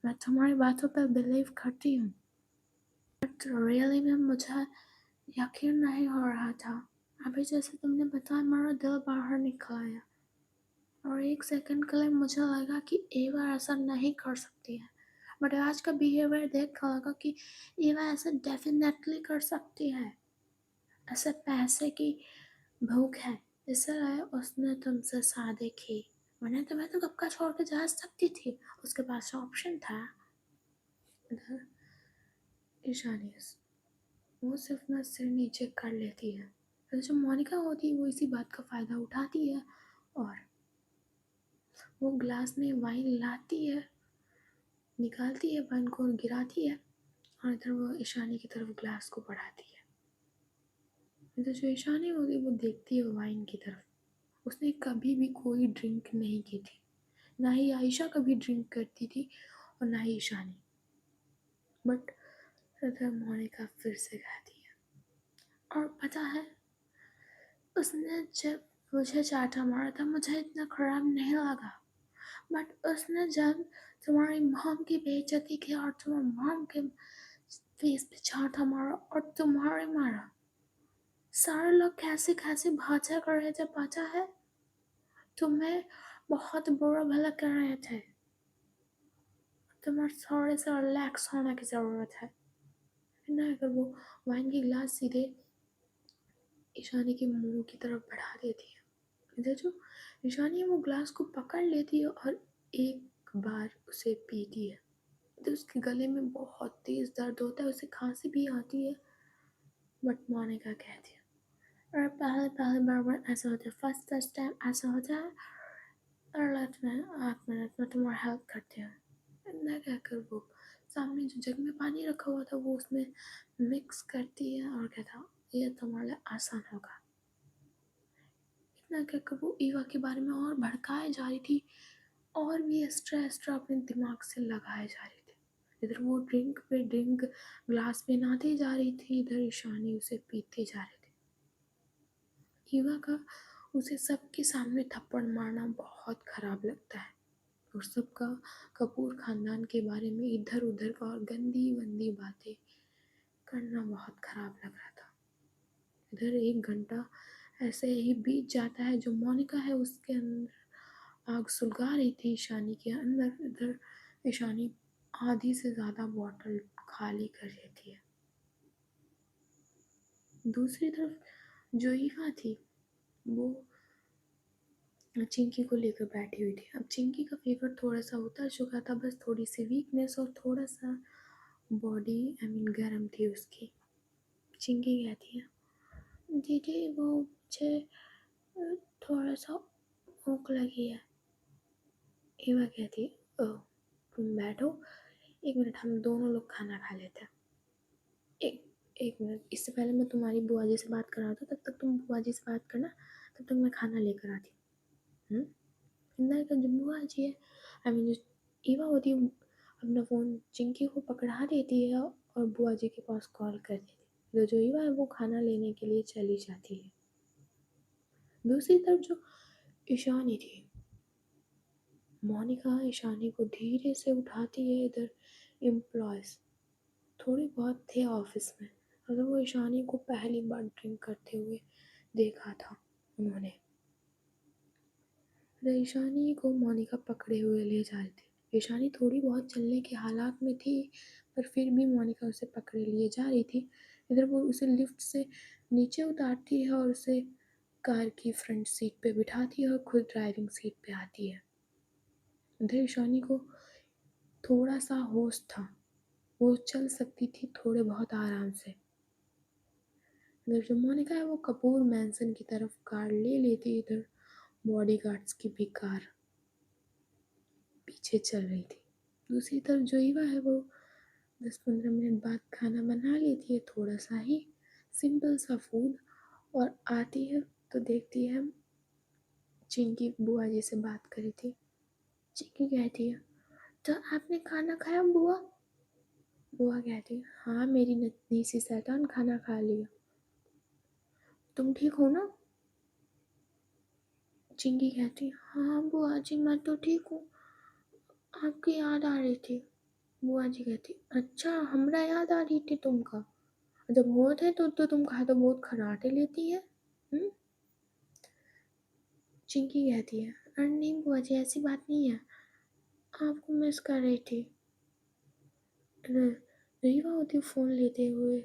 Speaker 1: मैं तुम्हारी बातों पर बिलीव करती हूँ। बट रियली में मुझे यकीन नहीं हो रहा था, अभी जैसे तुमने बताया मेरा दिल बाहर निकल आया और एक सेकंड के लिए मुझे लगा कि ईवा ऐसा नहीं कर सकती है। बट आज का बिहेवियर देख कर लगा कि ईवा ऐसा डेफिनेटली कर सकती है, ऐसे पैसे की भूख है इसलिए उसने तुमसे शादी की, वरना तुम्हें तो कब का छोड़ के जा सकती थी, उसके पास ऑप्शन था। इधर ईशानी वो सिर्फ ना सिर नीचे कर लेती है तो जो मोनिका होती है वो इसी बात का फ़ायदा उठाती है और वो ग्लास में वाइन लाती है, निकालती है वाइन को और गिराती है और इधर वो ईशानी की तरफ ग्लास को बढ़ाती है। इधर जो ईशानी होती है वो देखती है वाइन की तरफ। उसने कभी भी कोई ड्रिंक नहीं की थी, ना ही आयशा कभी ड्रिंक करती थी और ना ही ईशानी। बट इधर मोनिका फिर से गाती है और पता है उसने जब मुझे चाटा मारा था मुझे इतना खराब नहीं लगा, बट उसने जब तुम्हारी मॉम की बेइज्जती की और तुम्हारी मॉम के फेस पे चाटा मारा और तुम्हारे मारा, सारे लोग कैसे कैसे बातें कर रहे थे पता है, तुम्हें बहुत बुरा भला कर रहे थे, तुम्हें थोड़े से रिलैक्स होने की ज़रूरत है ना। अगर वो वाइन की गिलास सीधे ईशानी के मुंह की तरफ बढ़ा देती है, इधर जो ईशानी है वो ग्लास को पकड़ लेती है और एक बार उसे पीती है। तो उसके गले में बहुत तेज दर्द होता है, उसे खांसी भी आती है। बट मोनिका कहती है और पहले पहले बार बार ऐसा होता है, फर्स्ट फर्स्ट टाइम ऐसा होता है और लेट में 8 मिनट में तुम्हारा हेल्प करती हूँ। इतना कहकर वो सामने जो जग में पानी रखा हुआ था वो उसमें मिक्स करती है और कहता ये तुम्हारे लिए आसान होगा। इतना कहकर वो ईवा के बारे में और भड़काए जा रही थी और भी एक्स्ट्रा एक्स्ट्रा अपने दिमाग से लगाए जा रहे थे। इधर वो ड्रिंक पे ड्रिंक ग्लास में नहाती जा रही थी, इधर ईशानी उसे पीते जा रहे थे। ईवा का उसे सबके सामने थप्पड़ मारना बहुत खराब लगता है और सबका कपूर खानदान के बारे में इधर उधर का और गंदी गंदी बातें करना बहुत खराब लग रहा था। इधर 1 घंटा ऐसे ही बीत जाता है, जो मोनिका है उसके अंदर आग सुलगा रही थी ईशानी के अंदर। इधर ईशानी आधी से ज़्यादा बॉटल खाली कर देती है। दूसरी तरफ जो ईवा थी वो चिंकी को लेकर बैठी हुई थी। अब चिंकी का फीवर थोड़ा सा उतर चुका था, बस थोड़ी सी वीकनेस और थोड़ा सा बॉडी गर्म थी उसकी। चिंकी कहती है दीदी वो मुझे थोड़ा सा भूख लगी है। ईवा कहती है ओह तुम बैठो, 1 मिनट हम दोनों लोग खाना खा लेते हैं। एक 1 मिनट, इससे पहले मैं तुम्हारी बुआ जी से बात कर रहा था, तब तक तुम बुआ जी से बात करना, तब तक मैं खाना लेकर आती हूँ। अंदर का जो बुआ जी है जो ईवा होती है अपना फ़ोन चिंकी को पकड़ा देती है और बुआ जी के पास कॉल कर देती है। जो ईवा है वो खाना लेने के लिए चली जाती है। दूसरी तरफ जो ईशानी थी, मोनिका ईशानी को धीरे से उठाती है। इधर एम्प्लॉयज़ थोड़े बहुत थे ऑफिस में, अगर वो ईशानी को पहली बार ड्रिंक करते हुए देखा था उन्होंने। ईशानी को मोनिका पकड़े हुए ले जा रही थी। ईशानी थोड़ी बहुत चलने के हालात में थी, पर फिर भी मोनिका उसे पकड़े लिए जा रही थी। इधर वो उसे लिफ्ट से नीचे उतारती है और उसे कार की फ्रंट सीट पे बिठाती है और खुद ड्राइविंग सीट पे आती है। इधर ईशानी को थोड़ा सा होश था, वो चल सकती थी थोड़े बहुत आराम से। इधर जो मोनिका है वो कपूर मैंसन की तरफ कार ले लेती, इधर बॉडीगार्ड्स की भी कार पीछे चल रही थी। दूसरी तरफ जो ईवा है वो 10-15 मिनट बाद खाना बना लेती है, थोड़ा सा ही सिंपल सा फूड, और आती है तो देखती है चिंकी बुआ जी से बात करी थी। चिंकी कहती है तो आपने खाना खाया बुआ? बुआ कहती है हाँ मेरी नन्ही सी शैतान खाना खा लिया, तुम ठीक हो ना? चिंकी कहती है हाँ बुआ जी मैं तो ठीक हूँ, आपकी याद आ रही थी। बुआ जी कहती अच्छा हमरा याद आ रही थी तुमका, जब होत है तो तुम कहा तो बहुत खराटे लेती है। हम्म? चिंकी कहती है अरे नहीं बुआ जी ऐसी बात नहीं है, आपको मिस कर रही थी। रीवा होती फ़ोन लेते हुए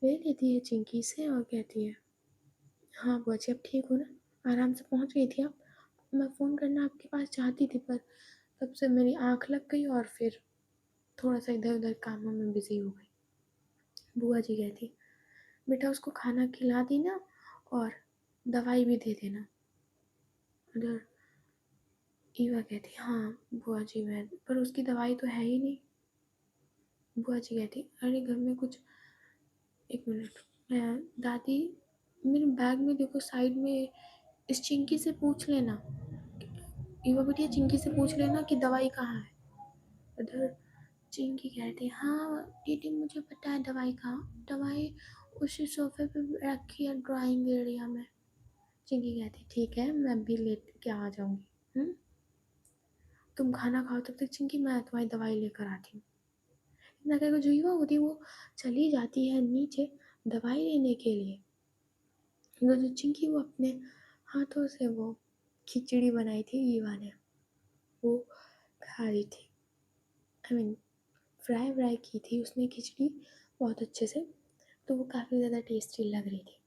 Speaker 1: ले लेती है चिंकी से और कहती है हाँ बुआ जी अब ठीक हो ना, आराम से पहुंच गई थी आप? मैं फ़ोन करना आपके पास चाहती थी, पर तब से मेरी आँख लग गई और फिर थोड़ा सा इधर उधर कामों में बिजी हो गई। बुआ जी कहती बेटा उसको खाना खिला दी ना, और दवाई भी दे देना। उधर ईवा कहती हाँ बुआ जी, मैं पर उसकी दवाई तो है ही नहीं। बुआ जी कहती अरे घर में कुछ, एक मिनट, मैं दादी मेरे बैग में देखो साइड में, इस चिंकी से पूछ लेना, ईवा बिटिया चिंकी से पूछ लेना कि दवाई कहाँ है। उधर चिंकी कहती हाँ दीदी मुझे पता है दवाई कहाँ, दवाई उसी सोफे पे रखी है ड्राइंग एरिया में। चिंकी कहती ठीक है मैं भी लेट के आ जाऊंगी। तुम खाना खाओ तब तक चिंकी, मैं तुम्हारी दवाई लेकर आती हूँ। इतना कहकर जो युवा होती है वो चली जाती है नीचे दवाई लेने के लिए। तो जो चिंकी वो अपने हाथों से वो खिचड़ी बनाई थी ईवा ने, वो खा रही थी। आई मीन फ्राई व्राई की थी उसने खिचड़ी बहुत अच्छे से, तो वो काफ़ी ज़्यादा टेस्टी लग रही थी।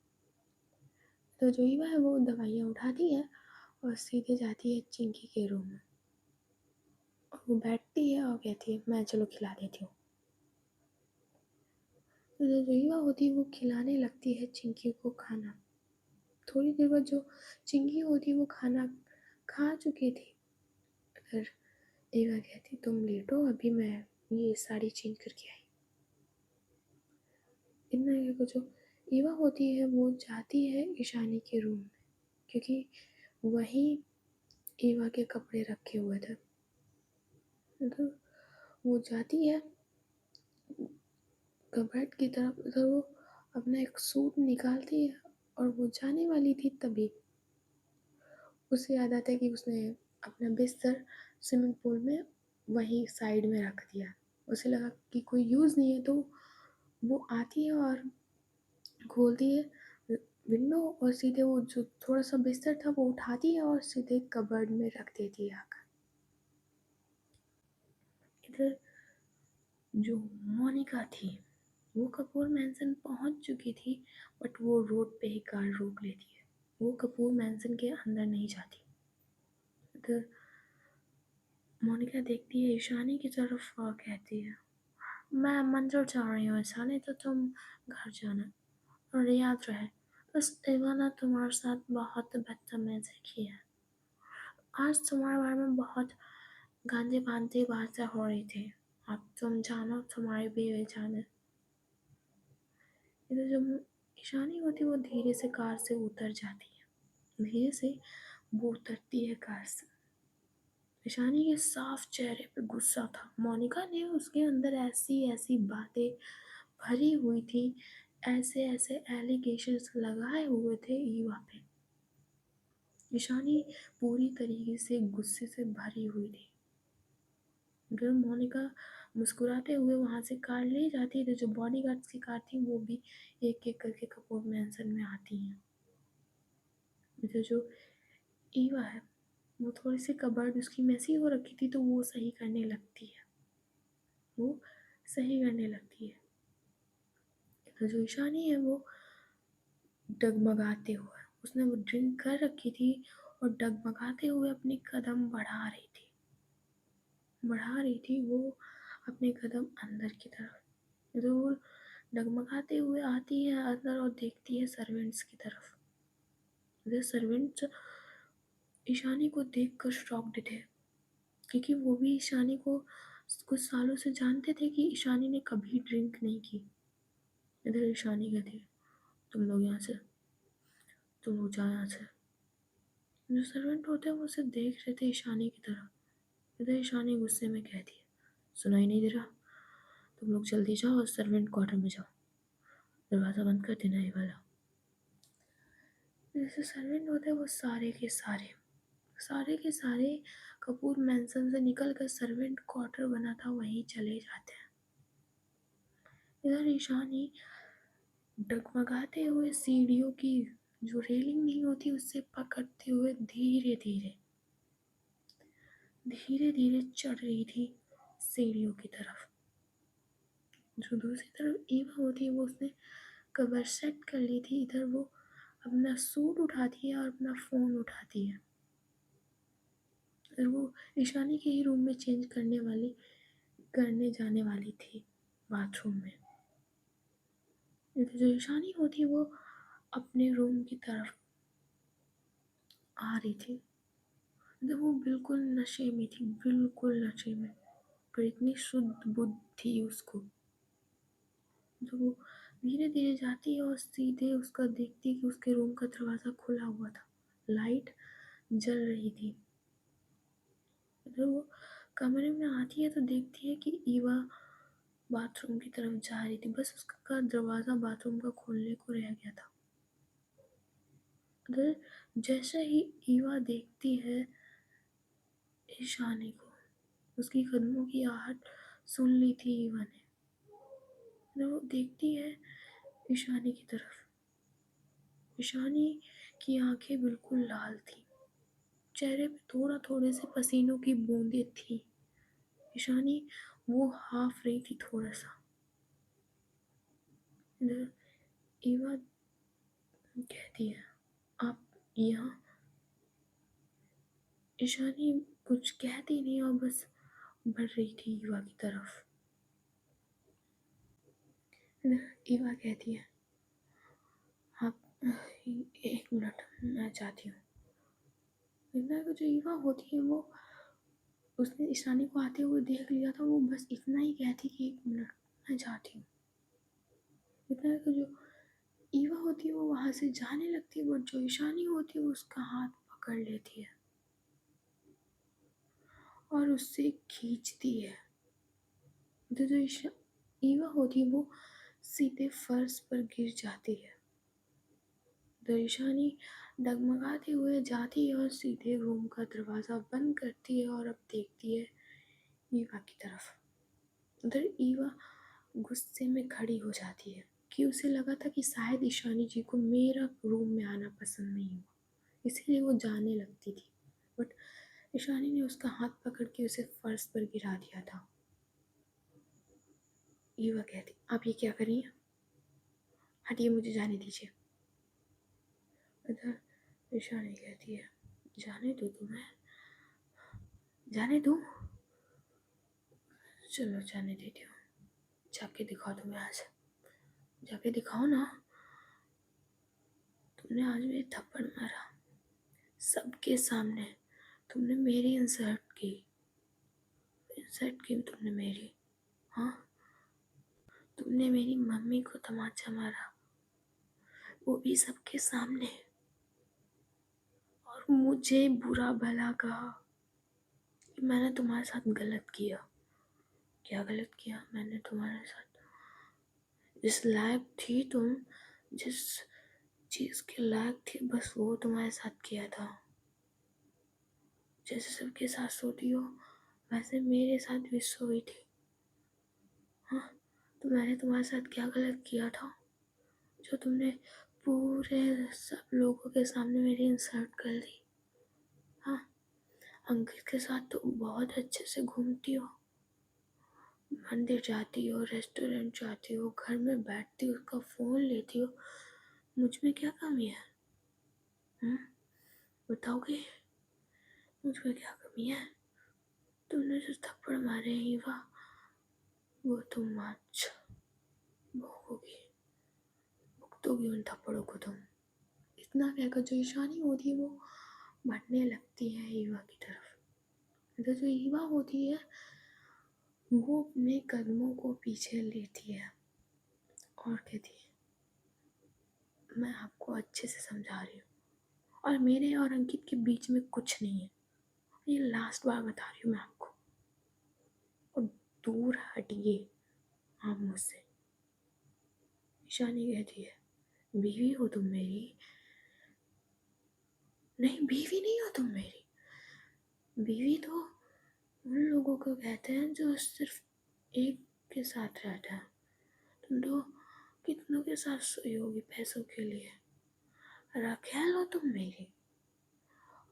Speaker 1: तो जो ईवा है वो दवाइयाँ उठाती है और सीधे जाती है चिंकी के रूम में, और वो बैठती है और कहती है मैं चलो खिला देती हूँ। तो जो ईवा होती है वो खिलाने लगती है चिंकी को खाना। थोड़ी देर बाद जो चिंकी होती है वो खाना खा चुकी थी। फिर ईवा कहती तुम लेटो अभी मैं ये साड़ी चेंज करके आई। इतना है जो ईवा होती है वो जाती है ईशानी के रूम में, क्योंकि वहीं ईवा के कपड़े रखे हुए थे। तो वो जाती है कबर्ड की तरफ, उधर वो अपना एक सूट निकालती है और वो जाने वाली थी तभी उसे याद आता है कि उसने अपना बिस्तर स्विमिंग पूल में वहीं साइड में रख दिया। उसे लगा कि कोई यूज़ नहीं है, तो वो आती है और खोलती है विंडो और सीधे वो जो थोड़ा सा बिस्तर था वो उठाती है और सीधे कबर्ड में रख देती है आकर। इधर जो मोनिका थी वो कपूर मैंसन पहुंच चुकी थी, बट वो रोड पे ही कार रोक लेती है। वो कपूर मैंसन के अंदर नहीं जाती। इधर मोनिका देखती है ईशानी की तरफ और कहती है मैं मंदिर जा रही हूँ ईशानी, तो तुम घर जाना, और याद रहे उस ईवा ने तुम्हारे साथ बहुत बदतमीजी की है। आज तुम्हारे बारे में बहुत गंदी भांति बातें हो रही थी, अब तुम जानो तुम्हारी बीवी जाने। इधर जब ईशानी होती वो धीरे से कार से उतर जाती है, धीरे से वो उतरती है कार से। ईशानी के साफ चेहरे पे गुस्सा था। मोनिका ने उसके अंदर ऐसी ऐसी बातें भरी हुई थी, ऐसे ऐसे एलिगेशंस लगाए हुए थे ईवा पे। ईशानी पूरी तरीके से गुस्से से भरी हुई थी। अगर मोनिका मुस्कुराते हुए वहाँ से कार ले जाती है, तो जो बॉडीगार्ड्स की कार थी वो भी एक एक करके कपूर मैंसन में आती हैं। जो ईवा है वो थोड़ी सी कबर्ड उसकी मैसी हो रखी थी, तो वो सही करने लगती है, वो सही करने लगती है। तो जो ईशानी है वो डगमगाते हुए, उसने वो ड्रिंक कर रखी थी और डगमगाते हुए अपने कदम बढ़ा रही थी वो अपने कदम अंदर की तरफ। जो वो डगमगाते हुए आती है अंदर और देखती है सर्वेंट्स की तरफ। जो सर्वेंट्स ईशानी को देखकर शॉक्ड थे, क्योंकि वो भी ईशानी को कुछ सालों से जानते थे कि ईशानी ने कभी ड्रिंक नहीं की। इधर ईशानी कहती तुम लोग यहाँ से, तुम लोग जाओ यहाँ से। जो सर्वेंट होते हैं वो उसे देख रहे थे ईशानी की तरफ। इधर ईशानी गुस्से में कहती है सुनाई नहीं दे रहा, तुम लोग जल्दी जाओ और सर्वेंट क्वार्टर में जाओ, दरवाज़ा बंद कर देना ये वाला। जैसे सर्वेंट होते हैं वो सारे के सारे कपूर मैंसन से निकल कर सर्वेंट क्वार्टर बना था वहीं चले जाते हैं। इधर ईशानी डगमगाते हुए सीढ़ियों की जो रेलिंग नहीं होती उससे पकड़ते हुए धीरे धीरे धीरे धीरे चढ़ रही थी सीढ़ियों की तरफ। जो दूसरी तरफ ईवा होती है वो उसने कवर सेट कर ली थी। इधर वो अपना सूट उठाती है और अपना फ़ोन उठाती है, और वो ईशानी के ही रूम में चेंज करने जाने वाली थी बाथरूम में। इधर जो ईशानी होती है वो अपने रूम की तरफ आ रही थी। मतलब वो बिल्कुल नशे में थी, बिल्कुल नशे में, पर इतनी शुद्ध बुद्ध थी उसको। तो वो धीरे धीरे जाती है और सीधे उसका देखती है कि उसके रूम का दरवाज़ा खुला हुआ था, लाइट जल रही थी। मतलब वो कमरे में आती है तो देखती है कि ईवा बाथरूम की तरफ जा रही थी, बस उसका दरवाज़ा बाथरूम का खोलने को रह गया था। मतलब जैसे ही ईवा देखती है ईशानी को, उसकी कदमों की आहट सुन ली थी ईवा ने। मतलब वो देखती है ईशानी की तरफ। ईशानी की आंखें बिल्कुल लाल थी, चेहरे पे थोड़े से पसीनों की बूंदें थी। ईशानी वो हाफ रही थी थोड़ा सा। ईवा कहती है, आप यहाँ। ईशानी कुछ कहती नहीं और बस बढ़ रही थी ईवा की तरफ। ईवा कहती है, आप एक मिनट, मैं चाहती हूँ। इतना जो ईवा होती है वो, उसने ईशानी को आते हुए देख लिया था, वो बस इतना ही कहती कि एक मिनट मैं चाहती हूँ। इतना जो ईवा होती है वो वहाँ से जाने लगती है, बट जो ईशानी होती है वो उसका हाथ पकड़ लेती है और उससे खींचती है। तो जो ईवा होती है वो सीधे फर्श पर गिर जाती है। तो ईशानी डगमगाते हुए जाती है और सीधे रूम का दरवाज़ा बंद करती है और अब देखती है ईवा की तरफ। उधर ईवा गुस्से में खड़ी हो जाती है कि उसे लगा था कि शायद ईशानी जी को मेरा रूम में आना पसंद नहीं हुआ, इसीलिए वो जाने लगती थी। बट ईशानी ने उसका हाथ पकड़ के उसे फर्श पर गिरा दिया था। ईवा कहती, आप ये क्या कर रही हैं? हटिए, मुझे जाने दीजिए। उधर ईशानी कहती है, जाने दो तुम्हें, जाने दो। चलो जाने देती हूँ, जाके दिखाओ तुम्हें आज, जाके दिखाओ ना। तुमने आज मेरे थप्पड़ मारा सबके सामने, तुमने मेरी इंसल्ट की, तुमने मेरी। हाँ, तुमने मेरी मम्मी को तमाचा मारा, वो भी सबके सामने, और मुझे बुरा भला कहा कि मैंने तुम्हारे साथ गलत किया। क्या गलत किया मैंने तुम्हारे साथ? जिस लायक थी तुम, जिस चीज़ के लायक थी, बस वो तुम्हारे साथ किया था। जैसे सबके साथ सोती हो वैसे मेरे साथ भी सोई थी। हाँ, तो मैंने तुम्हारे साथ क्या गलत किया था जो तुमने पूरे सब लोगों के सामने मेरी इंसल्ट कर दी? हाँ, अंकित के साथ तो बहुत अच्छे से घूमती हो, मंदिर जाती हो, रेस्टोरेंट जाती हो, घर में बैठती हो, उसका फ़ोन लेती हो। मुझ में क्या कमी है? बताओगे मुझ में क्या कमी है? तुमने जो थप्पड़ मारे हैं वो तुम आज भोगोगी, भुगतोगी उन थप्पड़ों को तुम। इतना कहकर जो ईशानी होती है वो बढ़ने लगती है ईवा की तरफ। तो जो ईवा होती है वो अपने कदमों को पीछे लेती है और कहती है, मैं आपको अच्छे से समझा रही हूँ और मेरे और अंकित के बीच में कुछ नहीं है, ये लास्ट बार बता रही हूँ मैं आपको, और दूर हटिए आप मुझसे। ईशानी कहती है, बीवी हो तुम मेरी? नहीं, बीवी नहीं हो तुम मेरी। बीवी तो उन लोगों को कहते हैं जो सिर्फ एक के साथ रहता है। तुम तो कितनों के साथ सोई होगी पैसों के लिए। रखेल हो तुम मेरी,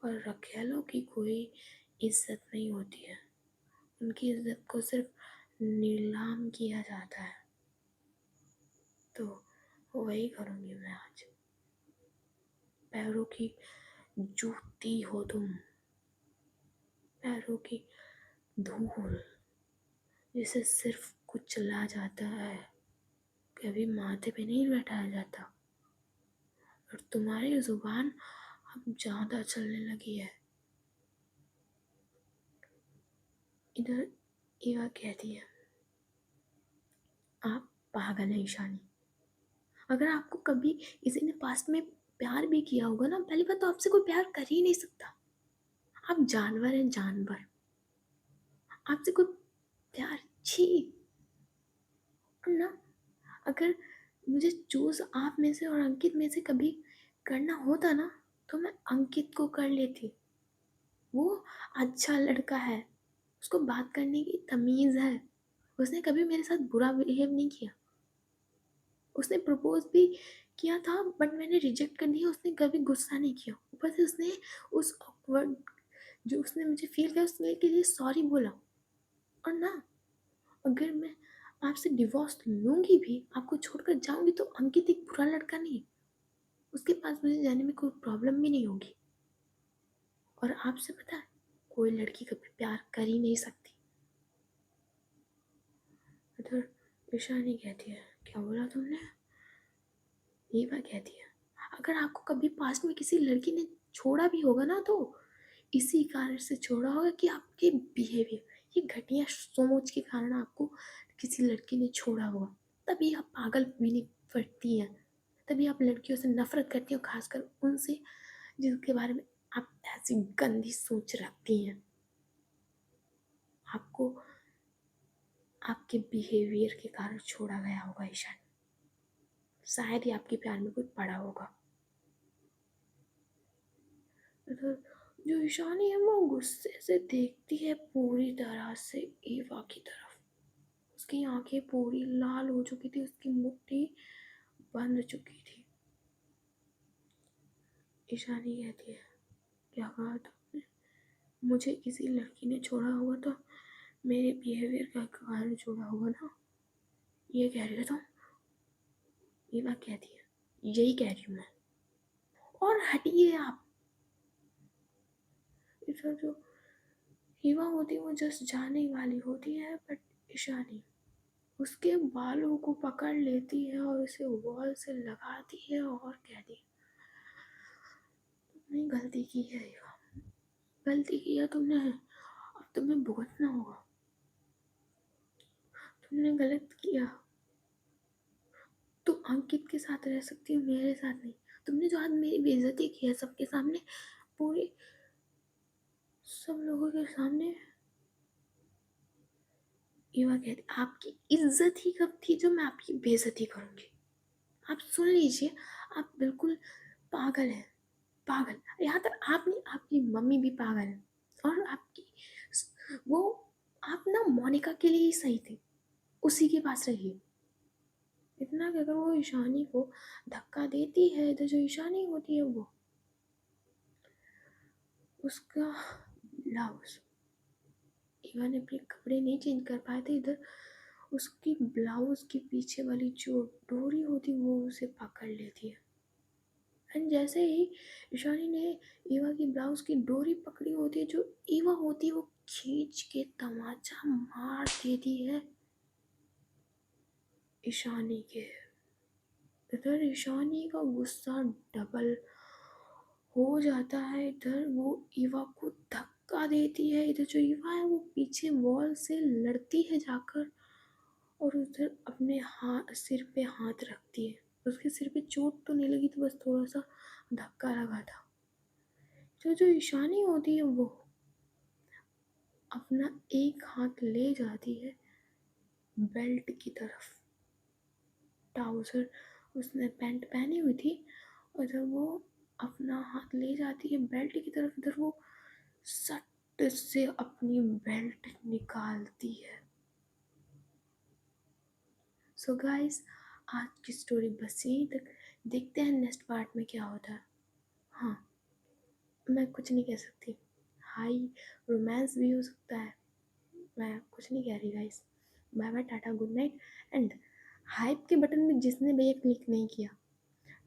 Speaker 1: और रखेलों की कोई इज्जत नहीं होती है, उनकी इज्जत को सिर्फ नीलाम किया जाता है। तो वही करूँगी मैं आज। पैरों की जूती हो तुम, पैरों की धूल जिसे सिर्फ कुचला जाता है, कभी माथे पे नहीं बैठाया जाता। और तुम्हारी ज़ुबान अब ज़्यादा चलने लगी है। इधर ईवा कहती है, आप पागल हैं ईशानी। अगर आपको कभी किसी ने पास्ट में प्यार भी किया होगा ना, पहली बात तो आपसे कोई प्यार कर ही नहीं सकता। आप जानवर हैं, जानवर। आपसे कोई प्यार, छी। और ना, अगर मुझे चूज आप में से और अंकित में से कभी करना होता ना, तो मैं अंकित को कर लेती। वो अच्छा लड़का है, उसको बात करने की तमीज़ है। उसने कभी मेरे साथ बुरा बिहेव नहीं किया। उसने प्रपोज भी किया था बट मैंने रिजेक्ट कर दिया। उसने कभी गुस्सा नहीं किया। ऊपर से उसने उस awkward जो उसने मुझे फील किया उसके लिए सॉरी बोला। और ना, अगर मैं आपसे डिवोर्स लूंगी भी, आपको छोड़कर जाऊंगी, तो अंकित एक बुरा लड़का नहीं है। उसके पास मुझे जाने में कोई प्रॉब्लम भी नहीं होगी। और आपसे पता है, कोई लड़की कभी प्यार कर ही नहीं सकती। इधर ईशानी कहती है, क्या बोला तुमने? ये बात कहती है, अगर आपको कभी पास्ट में किसी लड़की ने छोड़ा भी होगा ना, तो इसी कारण से छोड़ा होगा कि आपके बिहेवियर, ये घटिया सोच के कारण आपको किसी लड़की ने छोड़ा होगा। तभी आप पागल भी पड़ती हैं। तभी आप लड़कियों से नफरत करती हो, खासकर उनसे जिनके बारे में आप ऐसी गंदी सोच रखती हैं। आपको आपके बिहेवियर के कारण छोड़ा गया होगा ईशान। शायद ही आपके प्यार में कोई पड़ा होगा। इधर जो ईशानी है वो गुस्से से देखती है पूरी तरह से ईवा की तरफ। उसकी आंखें पूरी लाल हो चुकी थी, उसकी मुट्ठी बंद चुकी थी। ईशानी कहती है, क्या कहा तुमने? मुझे किसी लड़की ने छोड़ा होगा तो मेरे बिहेवियर का कारण छोड़ा होगा ना, ये कह रही हो तुम? ईवा कहती है, यही कह रही हूँ मैं। और हटिए आप। इधर जो ईवा होती है वो जस्ट जाने वाली होती है, बट ईशानी उसके बालों को पकड़ लेती है और उसे वॉल से लगाती है और कहती है, तुमने गलती की है ईवा, गलती किया तुमने, अब तुम्हें भुगतना होगा। तुमने गलत किया। तुम अंकित के साथ रह सकती हो, मेरे साथ नहीं। तुमने जो आज मेरी बेइज्जती की है सबके सामने, पूरे सब लोगों के सामने। ईवा कहती, आपकी इज्जत ही कब थी जो मैं आपकी बेइज्जती करूंगी? आप सुन लीजिए, आप बिल्कुल पागल हैं, पागल। यहाँ तक आप नहीं, आपकी मम्मी भी पागल है। और आपकी वो, आप ना मोनिका के लिए ही सही थे, उसी के पास रहिए। इतना कि अगर वो ईशानी को धक्का देती है, तो जो ईशानी होती है वो उसका ब्लाउज, ईवा ने अपने कपड़े नहीं चेंज कर पाए थे, इधर उसकी ब्लाउज के पीछे वाली जो डोरी होती वो उसे पकड़ लेती है। एंड जैसे ही ईशानी ने ईवा की ब्लाउज की डोरी पकड़ी होती है, जो ईवा होती है वो खींच के तमाचा मार देती है ईशानी के। इधर ईशानी का गुस्सा डबल हो जाता है। इधर वो ईवा को धक्का देती है। इधर जो ईवा है वो पीछे वॉल से लड़ती है जाकर, और उधर अपने हाथ, सिर पे हाथ रखती है। उसके सिर पे चोट तो नहीं लगी, तो बस थोड़ा सा धक्का लगा था। तो जो ईशानी होती है वो अपना एक हाथ ले जाती है बेल्ट की तरफ। ट्राउजर, उसने पैंट पहनी हुई थी, और जब वो अपना हाथ ले जाती है बेल्ट की तरफ, इधर वो सट से अपनी बेल्ट निकालती है। सो गाइस, आज की स्टोरी बस यहीं तक। देखते हैं नेक्स्ट पार्ट में क्या होता है। हाँ, मैं कुछ नहीं कह सकती। हाई रोमांस भी हो सकता है, मैं कुछ नहीं कह रही guys. Bye bye, tata, good night. And hype के बटन में जिसने भी ये क्लिक नहीं किया,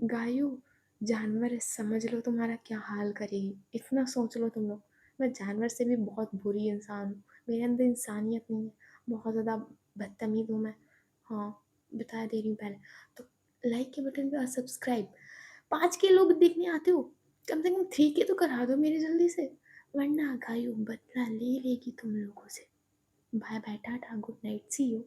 Speaker 1: गायू जानवर है, समझ लो तुम्हारा क्या हाल करेगी। इतना सोच लो तुम लोग, मैं जानवर से भी बहुत बुरी इंसान हूँ। मेरे अंदर इंसानियत नहीं है, बहुत ज़्यादा बदतमीज़ हूँ मैं। हाँ, बता दे रही हूँ पहले। तो लाइक के बटन पे और सब्सक्राइब 5 के लोग देखने आते हो, कम से कम 3 के तो करा दो मेरे जल्दी से, वरना गायू बदला ले लेगी तुम लोगों से। Bye bye, tata, good night, see you.